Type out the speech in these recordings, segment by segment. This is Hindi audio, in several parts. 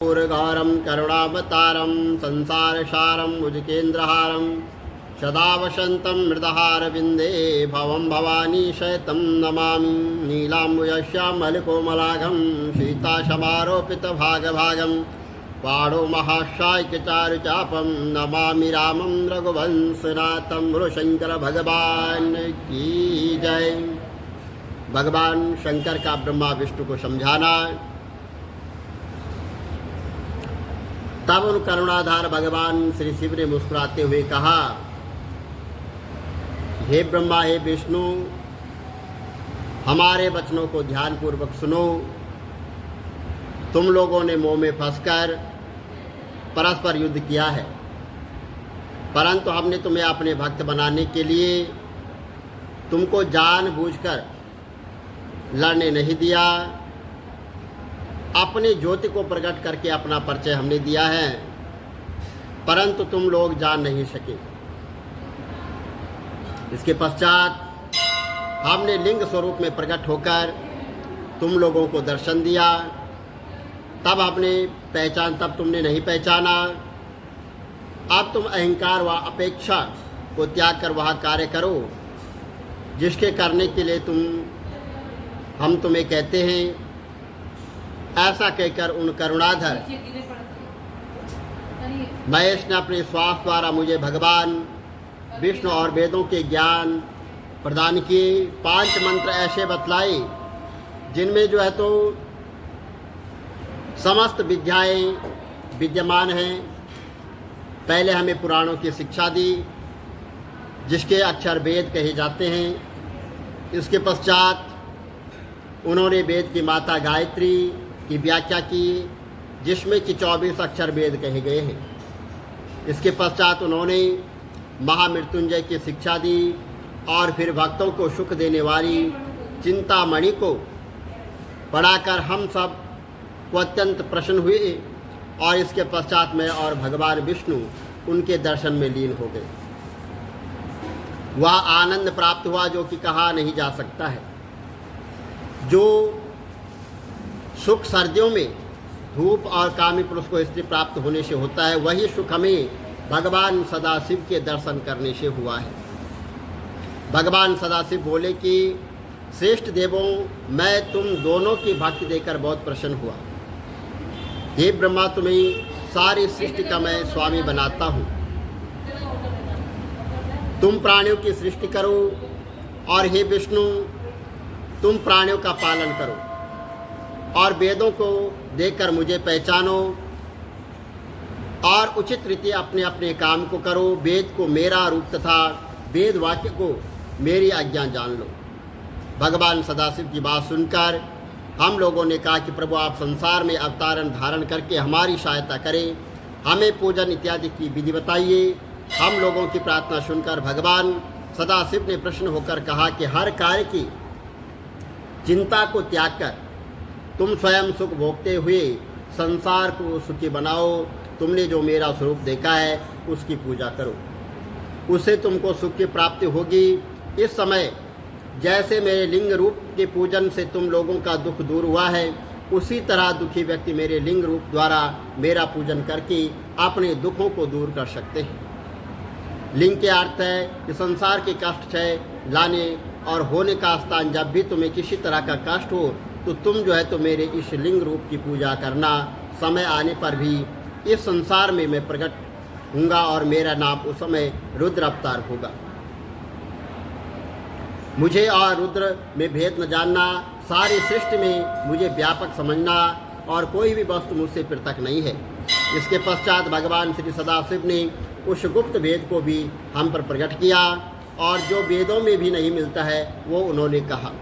पूर्गौरं करुणावतारं संसारसारं भुजकेन्द्रहारं सदा वसन्तं मृदहारविन्दे भवं भवानी शयतं नमामि। नीलाम्बुजश्यामलकोमलाघं सीतासमारोपितभागभागं पाणो महाशायकचारुचापं नमामि रामं रघुवंशनाथं। बोलो शंकर भगवान की जय। भगवान शंकर का ब्रह्मा विष्णु को समझाना। तब उन करुणाधार भगवान श्री शिव ने मुस्कुराते हुए कहा, हे ब्रह्मा, हे विष्णु, हमारे वचनों को ध्यानपूर्वक सुनो। तुम लोगों ने मोह में फंसकर परस्पर युद्ध किया है, परंतु हमने तुम्हें अपने भक्त बनाने के लिए तुमको जानबूझकर लड़ने नहीं दिया। अपनी ज्योति को प्रकट करके अपना परिचय हमने दिया है, परंतु तुम लोग जान नहीं सके। इसके पश्चात हमने लिंग स्वरूप में प्रकट होकर तुम लोगों को दर्शन दिया। तब तब तुमने नहीं पहचाना। अब तुम अहंकार व अपेक्षा को त्याग कर वह कार्य करो जिसके करने के लिए हम तुम्हें कहते हैं। ऐसा कहकर उन करुणाधर महेश ने अपने श्वास द्वारा मुझे भगवान विष्णु और वेदों के ज्ञान प्रदान किए। 5 मंत्र ऐसे बतलाए जिनमें जो है तो समस्त विद्याएं विद्यमान हैं। पहले हमें पुराणों की शिक्षा दी जिसके अक्षर वेद कहे जाते हैं। इसके पश्चात उन्होंने वेद की माता गायत्री की व्याख्या की जिसमें कि 24 अक्षर वेद कहे गए हैं। इसके पश्चात उन्होंने महामृत्युंजय की शिक्षा दी और फिर भक्तों को सुख देने वाली चिंतामणि को पढ़ाकर हम सब को अत्यंत प्रसन्न हुए। और इसके पश्चात में और भगवान विष्णु उनके दर्शन में लीन हो गए। वह आनंद प्राप्त हुआ जो कि कहा नहीं जा सकता है। जो सुख सर्दियों में धूप और कामी पुरुष को स्त्री प्राप्त होने से होता है, वही सुख हमें भगवान सदाशिव के दर्शन करने से हुआ है। भगवान सदाशिव बोले कि श्रेष्ठ देवों, मैं तुम दोनों की भक्ति देकर बहुत प्रसन्न हुआ। हे ब्रह्मा, तुम्हें सारी सृष्टि का मैं स्वामी बनाता हूँ। तुम प्राणियों की सृष्टि करो और हे विष्णु, तुम प्राणियों का पालन करो और वेदों को देखकर मुझे पहचानो और उचित रीति अपने अपने काम को करो। वेद को मेरा रूप तथा वेद वाक्य को मेरी आज्ञा जान लो। भगवान सदाशिव की बात सुनकर हम लोगों ने कहा कि प्रभु, आप संसार में अवतारण धारण करके हमारी सहायता करें, हमें पूजन इत्यादि की विधि बताइए। हम लोगों की प्रार्थना सुनकर भगवान सदाशिव ने प्रसन्न होकर कहा कि हर कार्य की चिंता को त्याग कर तुम स्वयं सुख भोगते हुए संसार को सुखी बनाओ। तुमने जो मेरा स्वरूप देखा है उसकी पूजा करो, उससे तुमको सुख की प्राप्ति होगी। इस समय जैसे मेरे लिंग रूप के पूजन से तुम लोगों का दुख दूर हुआ है, उसी तरह दुखी व्यक्ति मेरे लिंग रूप द्वारा मेरा पूजन करके अपने दुखों को दूर कर सकते हैं। लिंग के अर्थ है कि संसार के कष्ट क्षय लाने और होने का स्थान। जब भी तुम्हें किसी तरह का कष्ट हो तो तुम जो है तो मेरे इस लिंग रूप की पूजा करना। समय आने पर भी इस संसार में मैं प्रकट हूँगा और मेरा नाम उस समय रुद्र अवतार होगा। मुझे और रुद्र में भेद न जानना, सारी सृष्टि में मुझे व्यापक समझना और कोई भी वस्तु मुझसे पृथक नहीं है। इसके पश्चात भगवान श्री सदाशिव ने उस गुप्त भेद को भी हम पर प्रकट किया और जो वेदों में भी नहीं मिलता है वो उन्होंने कहा।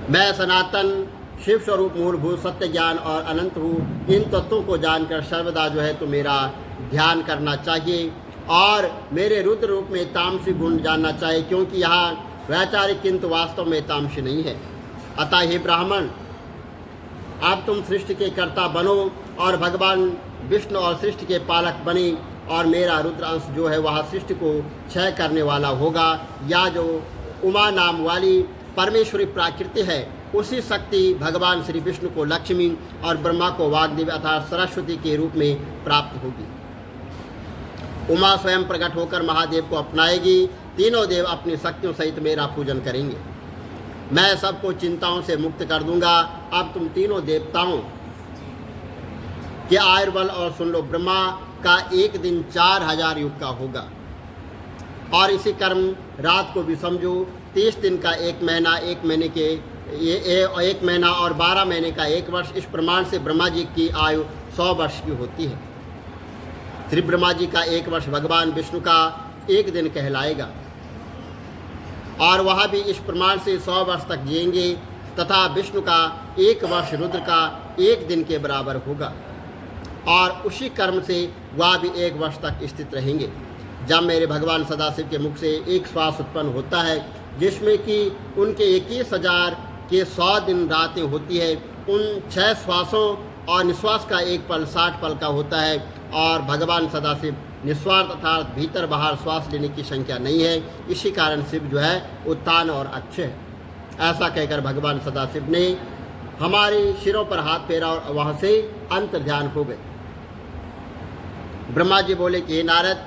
मैं सनातन शिव स्वरूप मूलभूत सत्य ज्ञान और अनंत हूँ। इन तत्वों को जानकर सर्वदा जो है तो मेरा ध्यान करना चाहिए और मेरे रुद्र रूप में तामसी गुण जानना चाहिए, क्योंकि यहाँ वैचारिक किंतु वास्तव में तामसी नहीं है। अतः हे ब्राह्मण, अब तुम सृष्टि के कर्ता बनो और भगवान विष्णु और सृष्टि के पालक बने और मेरा रुद्र अंश जो है वह सृष्टि को क्षय करने वाला होगा। या जो उमा नाम वाली परमेश्वरी प्राकृति है उसी शक्ति भगवान श्री विष्णु को लक्ष्मी और ब्रह्मा को वाग्देवी अर्थात सरस्वती के रूप में प्राप्त होगी। उमा स्वयं प्रकट होकर महादेव को अपनाएगी। तीनों देव अपनी शक्तियों सहित मेरा पूजन करेंगे। मैं सबको चिंताओं से मुक्त कर दूंगा। अब तुम तीनों देवताओं के आयुर्बल और सुन लो, ब्रह्मा का एक दिन 4000 युग का होगा और इसी कर्म रात को भी समझो। 30 दिन का एक महीना, एक महीने के एक महीना और 12 महीने का एक वर्ष। इस प्रमाण से ब्रह्मा जी की आयु 100 वर्ष की होती है। श्री ब्रह्मा जी का एक वर्ष भगवान विष्णु का एक दिन कहलाएगा और वह भी इस प्रमाण से 100 वर्ष तक जिएंगे तथा विष्णु का एक वर्ष रुद्र का एक दिन के बराबर होगा और उसी कर्म से वह भी एक वर्ष तक स्थित रहेंगे। जब मेरे भगवान सदाशिव के मुख से एक श्वास उत्पन्न होता है जिसमें कि उनके 21,000 के 100 दिन रातें होती है, उन 6 श्वासों और निश्वास का एक पल 60 पल का होता है और भगवान सदाशिव निस्वार्थ अर्थात भीतर बाहर श्वास लेने की संख्या नहीं है। इसी कारण शिव जो है उत्तान और अक्षय है। ऐसा कहकर भगवान सदाशिव ने हमारे सिरों पर हाथ फेरा और वहाँ से अंतर्ध्यान हो गए। ब्रह्मा जी बोले कि हे नारद,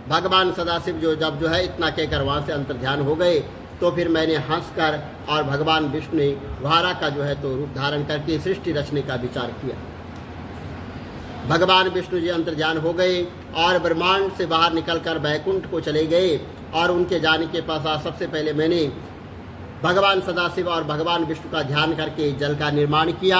भगवान सदाशिव जब जो है इतना कहकर वहाँ से अंतर्ध्यान हो गए तो फिर मैंने हंसकर और भगवान विष्णु ने वारा का जो है तो रूप धारण करके सृष्टि रचने का विचार किया। भगवान विष्णु जी अंतर्ध्यान हो गए और ब्रह्मांड से बाहर निकलकर बैकुंठ को चले गए और उनके जाने के पश्चात सबसे पहले मैंने भगवान सदाशिव और भगवान विष्णु का ध्यान करके जल का निर्माण किया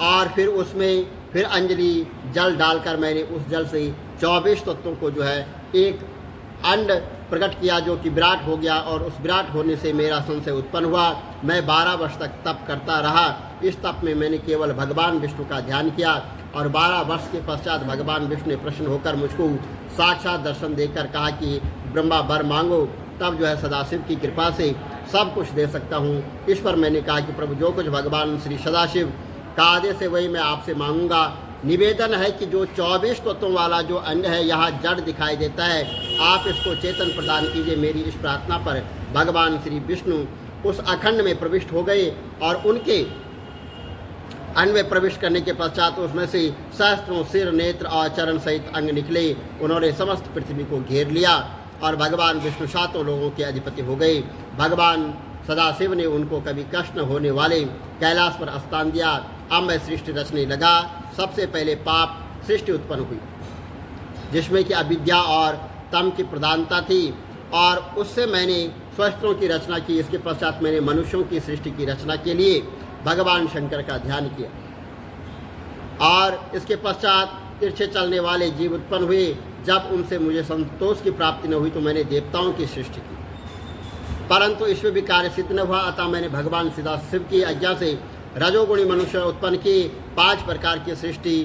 और फिर उसमें फिर अंजलि जल डालकर मैंने उस जल से 24 तत्वों को जो है एक अंड प्रकट किया जो कि विराट हो गया और उस विराट होने से मेरा संशय उत्पन्न हुआ। मैं 12 वर्ष तक तप करता रहा। इस तप में मैंने केवल भगवान विष्णु का ध्यान किया और 12 वर्ष के पश्चात भगवान विष्णु ने प्रसन्न होकर मुझको साक्षात दर्शन देकर कहा कि ब्रह्मा वर मांगो। तब जो है सदाशिव की कृपा से सब कुछ दे सकता हूँ। इस पर मैंने कहा कि प्रभु जो कुछ भगवान श्री सदाशिव का आदेश है वही मैं आपसे मांगूंगा। निवेदन है कि जो 24 तत्वों वाला जो अंग है यहाँ जड़ दिखाई देता है, आप इसको चेतन प्रदान कीजिए। मेरी इस प्रार्थना पर भगवान श्री विष्णु उस अखंड में प्रविष्ट हो गए और उनके अंग में प्रविष्ट करने के पश्चात उसमें से सहस्त्रों सिर, नेत्र और चरण सहित अंग निकले। उन्होंने समस्त पृथ्वी को घेर लिया और भगवान विष्णु 7 लोगों के अधिपति हो गए। भगवान सदाशिव ने उनको कभी कष्ट न होने वाले कैलाश पर स्थान दिया। अब मैं सृष्टि रचने लगा। सबसे पहले पाप सृष्टि उत्पन्न हुई जिसमें कि अविद्या और तम की प्रधानता थी और उससे मैंने स्वस्थों की रचना की। इसके पश्चात मैंने मनुष्यों की सृष्टि की रचना के लिए भगवान शंकर का ध्यान किया और इसके पश्चात तिरछे चलने वाले जीव उत्पन्न हुए। जब उनसे मुझे संतोष की प्राप्ति न हुई तो मैंने देवताओं की सृष्टि की, परंतु इसमें भी कार्य सिद्ध न हुआ। अतः मैंने भगवान सदाशिव की आज्ञा से रजोगुणी मनुष्य उत्पन्न किए। 5 प्रकार की सृष्टि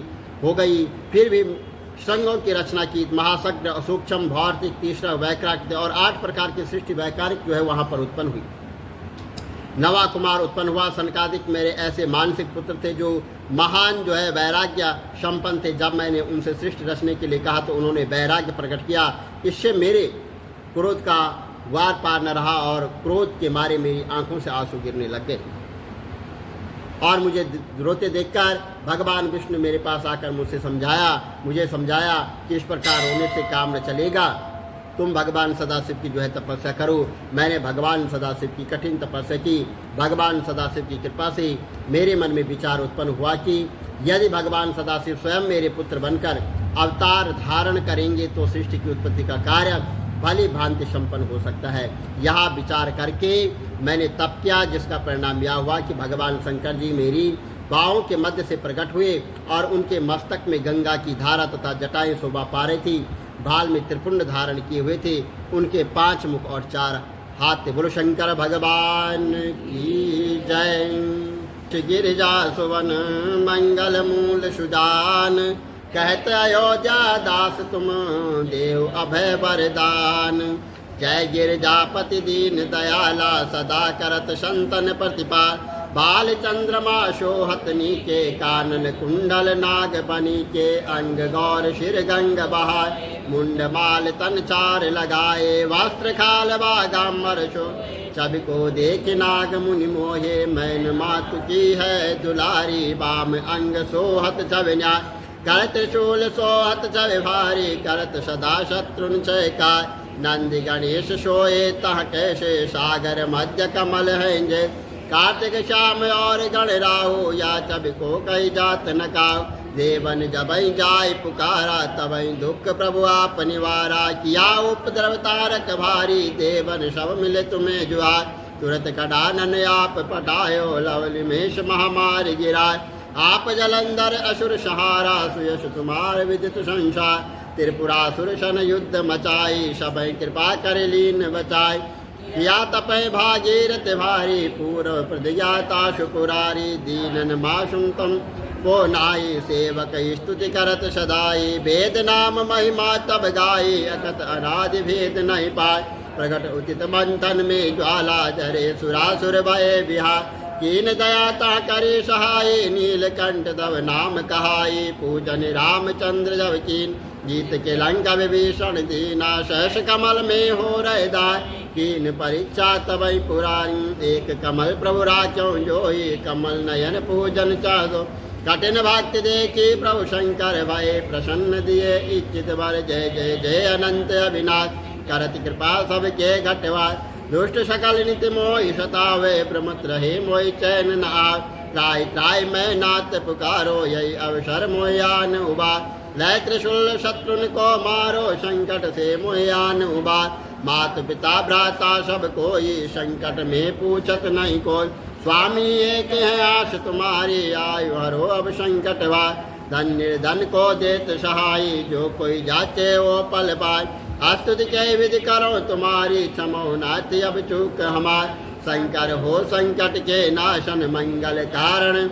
हो गई। फिर भी श्रृंगों की रचना की, महासग्र, सूक्ष्म, भौतिक, तीसरा वैक्राक और 8 प्रकार की सृष्टि वैकारिक जो है वहाँ पर उत्पन्न हुई। नवा कुमार उत्पन्न हुआ। सनकादिक मेरे ऐसे मानसिक पुत्र थे जो महान जो है वैराग्य संपन्न थे। जब मैंने उनसे सृष्टि रचने के लिए कहा तो उन्होंने वैराग्य प्रकट किया। इससे मेरे क्रोध का वार पार न रहा और क्रोध के मारे मेरी आंखों से आंसू गिरने लग गए और मुझे रोते देखकर भगवान विष्णु मेरे पास आकर मुझे समझाया कि इस प्रकार रोने से काम न चलेगा। तुम भगवान सदाशिव की जो है तपस्या करो। मैंने भगवान सदाशिव की कठिन तपस्या की। भगवान सदाशिव की कृपा से मेरे मन में विचार उत्पन्न हुआ कि यदि भगवान सदाशिव स्वयं मेरे पुत्र बनकर अवतार धारण करेंगे तो सृष्टि की उत्पत्ति का कार्य भली भांति संपन्न हो सकता है। यहाँ विचार करके मैंने तप किया जिसका परिणाम यह हुआ कि भगवान शंकर जी मेरी बाहों के मध्य से प्रकट हुए और उनके मस्तक में गंगा की धारा तथा जटाएं शोभा पा रही थी। भाल में त्रिपुंड धारण किए हुए थे। उनके 5 मुख और 4 हाथ थे। बोलो शंकर भगवान की जय। गिरिजा सुवन मंगल मूल सुजान, कहते अयोध्या दास तुम देव अभय वरदान। जय गिरिजापति दीन दयाला, सदा करत संतन प्रतिपाल। बाल चंद्रमा शोहतनी के, कानन कुंडल नाग बनी के। अंग गौर शिर गंग बहाय, मुंड माल तन 4 लगाए। वस्त्र खाल बागाम्बर शो, सबको देख नाग मुनि मोहे, मैन मातु की है दुलारी। वाम अंग सोहत छव न्याय, करत त्रिशूल सोहत छव भारी। करत सदा शत्रुन क्षय काय, नंदी गणेश सोए तह कैसे। सागर मध्य कमल है जय, कार्तिक श्याम और गण राहु। या चब को कही जात न काहू, देवन जबई जाय पुकारा। तबई दुख प्रभु आप निवारा, किया उपद्रव तारक भारी। देवन सब मिले तुम्हें जुआर, तुरत कडानन आप पटायो। लवल मेष महामारी गिराय, आप जलंधर असुर सहारा। सुयश तुम्हार विदित संसार, त्रिपुरासुर सन युद्ध मचाई। सबई कृपा कर लीन बचाई, या तपय भागीरथ भारी। पूर्व प्रदिज्ञाता शुकुरारी, दीनन माशुम तम को नाई। सेवक स्तुति करत सदाई, वेद नाम महिमा तब गाई। अकत अनादि भेद नहीं पाए, प्रगट उचित मंथन में ज्वाला। जरे सुरासुर भय विहार, कीन दया ता करे सहाय। नीलकंठ तव नाम कहाई, पूजन रामचंद्र जब कीन। जीत के लंका विभीषण दीना, सहस कमल में हो रहे दाय। कीन परीक्षा तबई पुरानी, एक कमल प्रभु राख्यो जोई। कमल नयन पूजन चाहो, कठिन भक्ति देखी प्रभु शंकर भय। प्रसन्न दिए इच्छित वर, जय जय जय अनंत अविनाश। करति कृपा सबके घटवार, दुष्ट सकल नित मोहि सतावे। प्रमत रहे मोहि चैन न आव, त्राहि त्राहि मैं नाथ पुकारो। यही अवसर मोयान उबार, लय त्रिशूल शत्रुन को मारो। संकट से मोयान उबार, मात पिता भ्राता सब कोई। संकट में पूछत नहीं कोई, स्वामी एक है आस तुम्हारी। आयु हरो अब संकट वार, धन निर्धन को देत सहाई। जो कोई जाचे वो पल पाए, स्तुति के विधि करो तुम्हारी। क्षमो नाथ अब चूक हमार, शंकर हो संकट के नाशन। मंगल कारण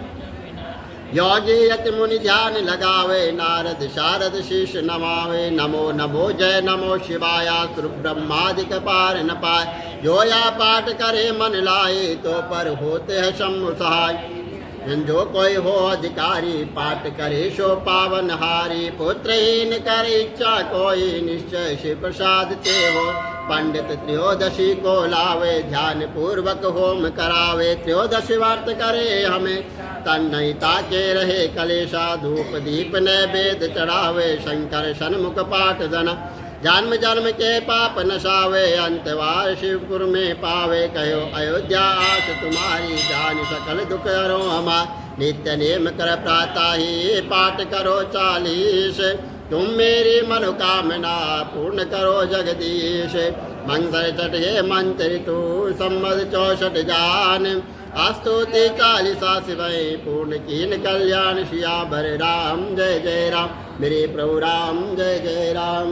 योगी यति मुनि ध्यान लगावे। नारद शारद शीश नमावे। नमो नमो जय नमो शिवाय, सुर ब्रह्मादिक पार न पाए। जो या पाठ करे मन लाए, तो पर होते हैं शम्भु सहाय। जो कोई हो अधिकारी, पाठ करे सो पावन हारी। पुत्रहीन कर इच्छा कोई, निश्चय शिव प्रसाद ते हो। पंडित त्रयोदशी को लावे, ध्यान पूर्वक होम करावे। त्रयोदशी व्रत करे हमें, तन नहीं ताके रहे कलेशा। धूप दीप नैवेद्य चढ़ावे, शंकर सन्मुख पाठ जना। जन्म जन्म के पाप नसावे, अंतवार शिवपुर में पावे। कहो अयोध्या आस तुम्हारी, जान सकल दुख हरो हमार। नित्य नेम कर प्रातः ही, पाठ करो 40। तुम मेरी मनोकामना पूर्ण करो जगदीश। मंगल चटे मंत्र तू, संबद 64 जान। स्तुति 40 शिवय, पूर्ण कीन कल्याण। सिया भर राम जय जय राम, मेरे प्रभु राम जय जय राम।